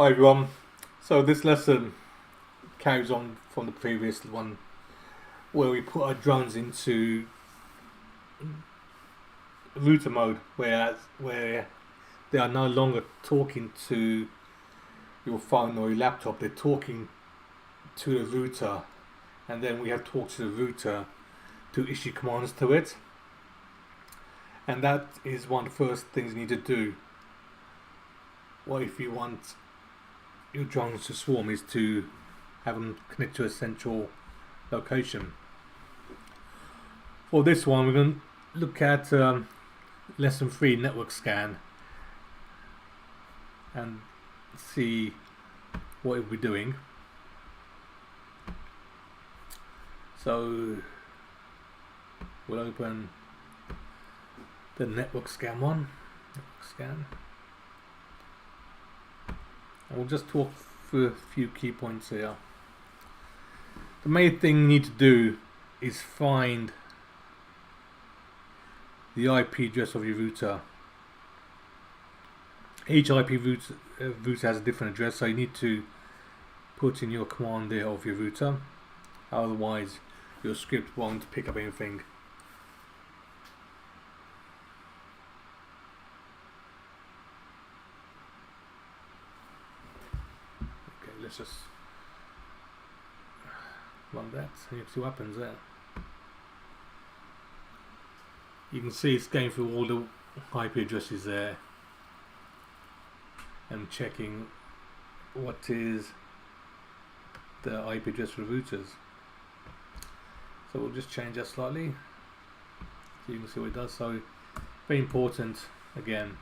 Hi everyone. So this lesson carries on from the previous one where we put our drones into router mode, where they are no longer talking to your phone or your laptop, they're talking to the router, and then we have to talk to the router to issue commands to it. And that is one of the first things you need to do. What if you want your drones to swarm is to have them connect to a central location. For this one, we're going to look at lesson 3 network scan and see what we're doing. So we'll open the network scan one, and we'll just talk through a few key points here. The main thing you need to do is find the IP address of your router. Each IP router has a different address, so you need to put in your command there of your router, otherwise your script won't pick up anything. Okay, let's just run that and you see what happens there. You can see it's going through all the IP addresses there and checking what is the IP address for routers. So we'll just change that slightly so you can see what it does. So very important, again,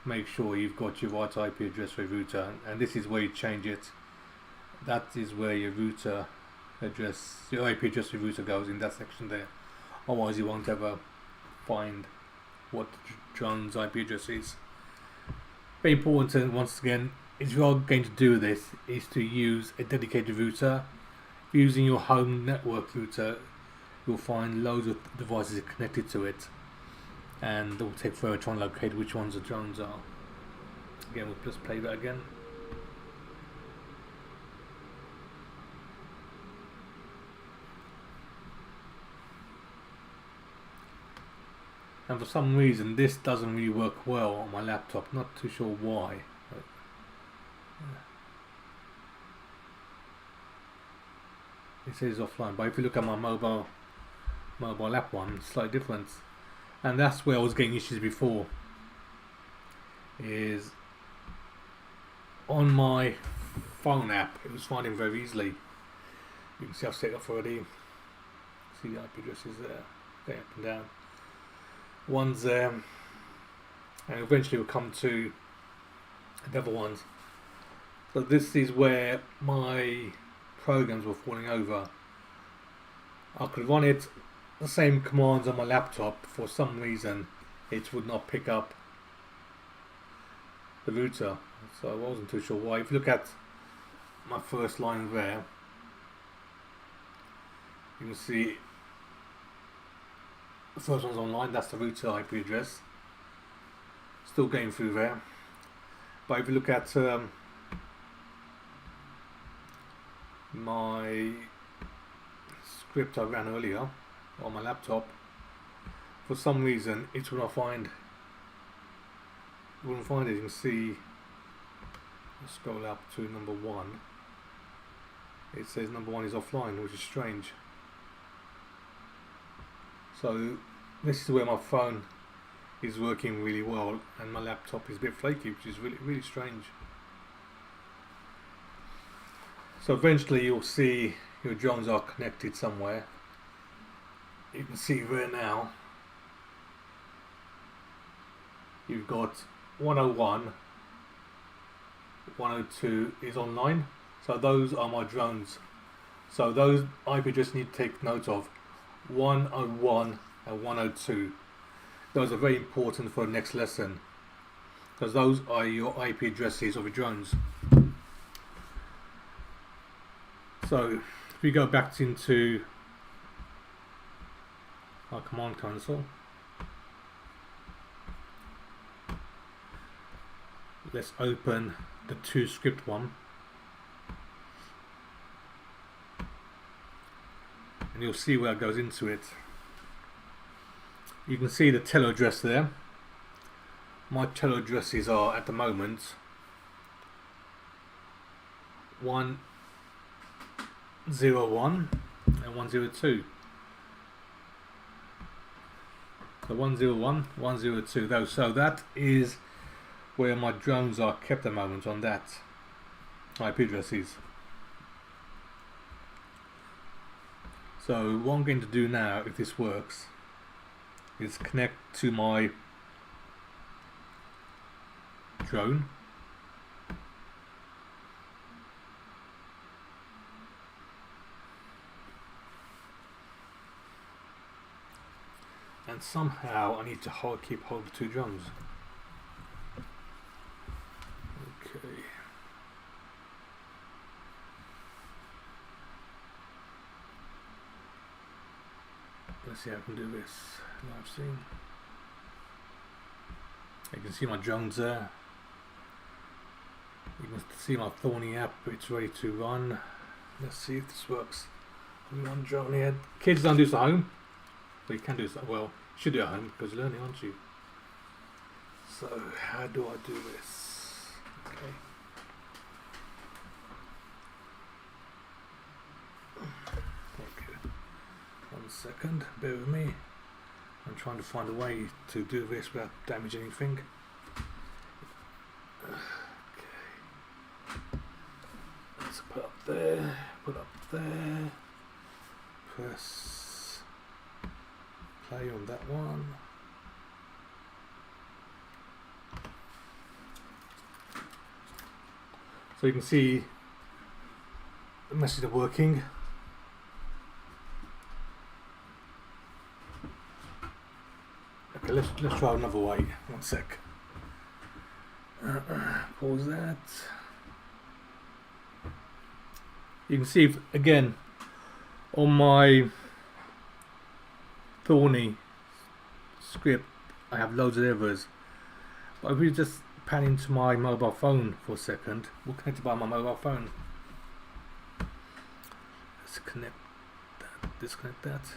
make sure you've got your right IP address for your router, and this is where you change it. That is where your router address, your IP address for your router goes, in that section there. Otherwise you won't ever find what the drone's IP address is. Very important, once again, if you are going to do this, is to use a dedicated router. Using your home network router, you'll find loads of devices connected to it, and it will take forever trying to locate which ones the drones are. Again, we'll just play that again. And for some reason this doesn't really work well on my laptop, not too sure why. But, yeah. It says offline, but if you look at my mobile app one, it's slightly different. And that's where I was getting issues before, is on my phone app it was finding very easily. You can see I've set it up already. See the IP addresses there, going up and down. One's there, and eventually we'll come to the other ones. So this is where my programs were falling over. I could run it the same commands on my laptop. For some reason it would not pick up the router, so I wasn't too sure why. If you look at my first line there, you can see the first one's online, that's the router IP address. Still going through there. But if you look at my script I ran earlier on my laptop, for some reason it wouldn't find it. You can see, let's scroll up to number 1. It says number 1 is offline, which is strange. So this is where my phone is working really well and my laptop is a bit flaky, which is really strange. So eventually you'll see your drones are connected somewhere. You can see there now you've got 101, 102 is online. So those are my drones. So those IP addresses need to take note of. 101 and 102. Those are very important for the next lesson, because those are your IP addresses of your drones. So if we go back into our command console, let's open the 2 script one, and you'll see where it goes into it. You can see the Tele Address there. My Tele Addresses are at the moment 101 and 102. So 101, 102, those. So that is where my drones are kept at the moment, on that IP addresses. So what I'm going to do now, if this works, is connect to my drone. And somehow I need to keep hold of 2 drones. Okay. Let's see how I can do this. Live scene. You can see my drones there. You can see my Thorny app, it's ready to run. Let's see if this works. One drone here. Kids don't do this at home. Well, you can do this, well, you should do it at home because you're learning, aren't you? So, how do I do this? Okay. Okay. 1 second, bear with me. I'm trying to find a way to do this without damaging anything. Okay. Let's put up there, put up there, press play on that one. So you can see the messages are working. Okay, let's try another way. 1 sec. Pause that. You can see again on my Thorny script I have loads of errors, but if we just pan into my mobile phone for a second, we'll connect it by my mobile phone. Let's connect that, disconnect that,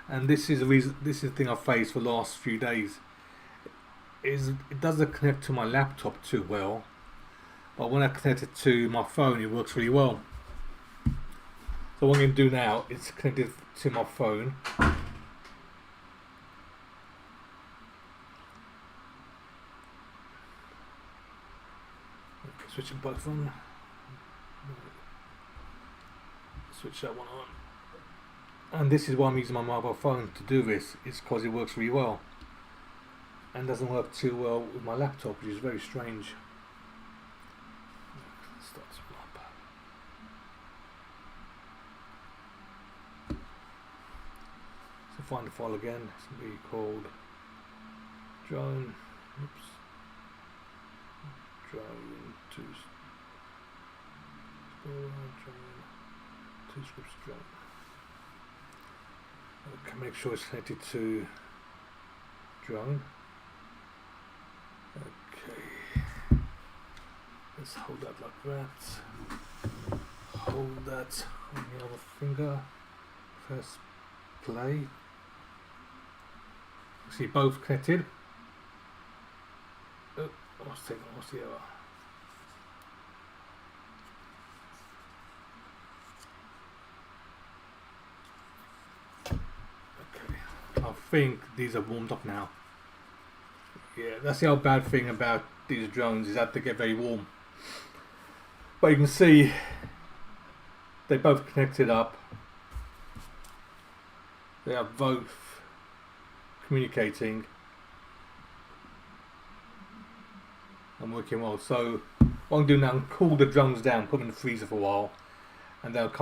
and this is the reason, this is the thing I've faced for the last few days, is it doesn't connect to my laptop too well, but when I connect it to my phone it works really well. So what I'm going to do now is connect it to my phone. Switch them both on. Switch that one on. And this is why I'm using my mobile phone to do this. It's because it works really well. And doesn't work too well with my laptop, which is very strange. Start this one up. So find the file again. It's going to be called drone. Oops. Drone 2 scripts drone. Okay, make sure it's connected to drone. Okay, let's hold that like that. Hold that on the other finger. Press play. See, both connected. Oh, what's the error? I think these are warmed up now. Yeah, that's the old bad thing about these drones, is that they get very warm. But you can see they both connected up. They are both communicating and working well. So what I'm doing now, I'm cool the drones down, put them in the freezer for a while, and they'll come